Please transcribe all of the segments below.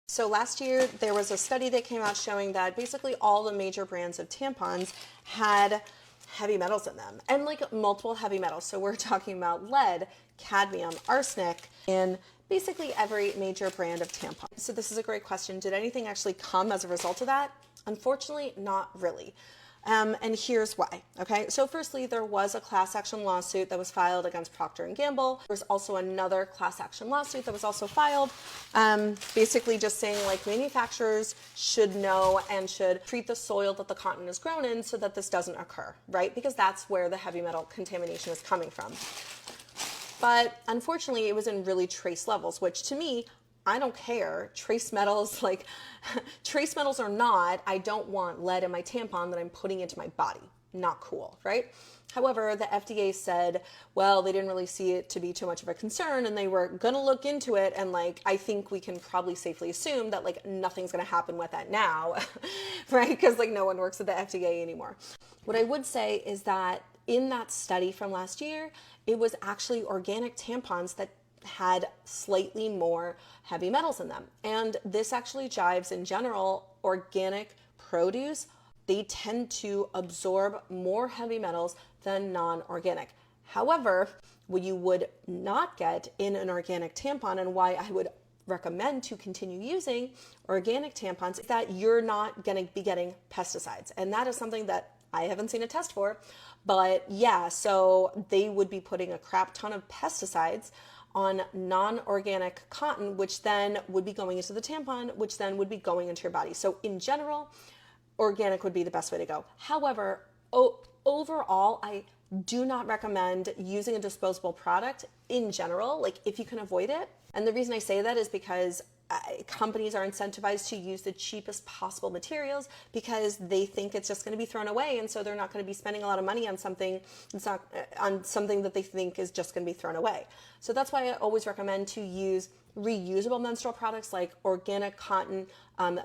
So last year, there was a study that came out showing that basically all the major brands of tampons had heavy metals in them, and like multiple heavy metals. So we're talking about lead, cadmium, arsenic in basically every major brand of tampon. So this is a great question. Did anything actually come as a result of that? Unfortunately, not really. And here's why. Okay, so firstly, there was a class action lawsuit that was filed against Procter and Gamble. There's also another class action lawsuit that was also filed, basically just saying like manufacturers should know and should treat the soil that the cotton is grown in so that this doesn't occur, right? Because that's where the heavy metal contamination is coming from. But unfortunately, it was in really trace levels, which to me, I don't care. Trace metals, like trace metals or not, I don't want lead in my tampon that I'm putting into my body. Not cool, right? However, the FDA said, well, they didn't really see it to be too much of a concern and they were gonna look into it. And like, I think we can probably safely assume that like nothing's gonna happen with that now, right? Because like no one works at the FDA anymore. What I would say is that in that study from last year, it was actually organic tampons that had slightly more heavy metals in them. And this actually jives in general. Organic produce, they tend to absorb more heavy metals than non-organic. However, what you would not get in an organic tampon, and why I would recommend to continue using organic tampons, is that you're not going to be getting pesticides. And that is something that I haven't seen a test for, but yeah, so they would be putting a crap ton of pesticides on non-organic cotton, which then would be going into the tampon, which then would be going into your body. So in general, organic would be the best way to go. However, overall, I do not recommend using a disposable product in general, like if you can avoid it. And the reason I say that is because companies are incentivized to use the cheapest possible materials because they think it's just going to be thrown away, and so they're not going to be spending a lot of money on something that they think is just going to be thrown away. So that's why I always recommend to use reusable menstrual products like organic cotton.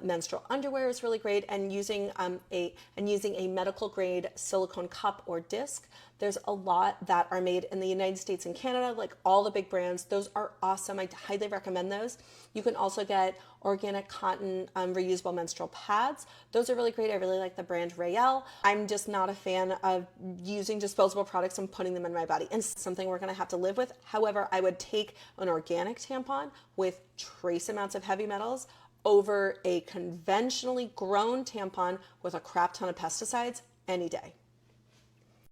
Menstrual underwear is really great, and using a medical grade silicone cup or disc. There's a lot that are made in the United States and Canada, like all the big brands. Those are awesome. I highly recommend those. You can also get organic cotton reusable menstrual pads. Those are really great. I really like the brand Raelle. I'm just not a fan of using disposable products and putting them in my body, and something we're going to have to live with. However, I would take an organic tampon with trace amounts of heavy metals over a conventionally grown tampon with a crap ton of pesticides any day.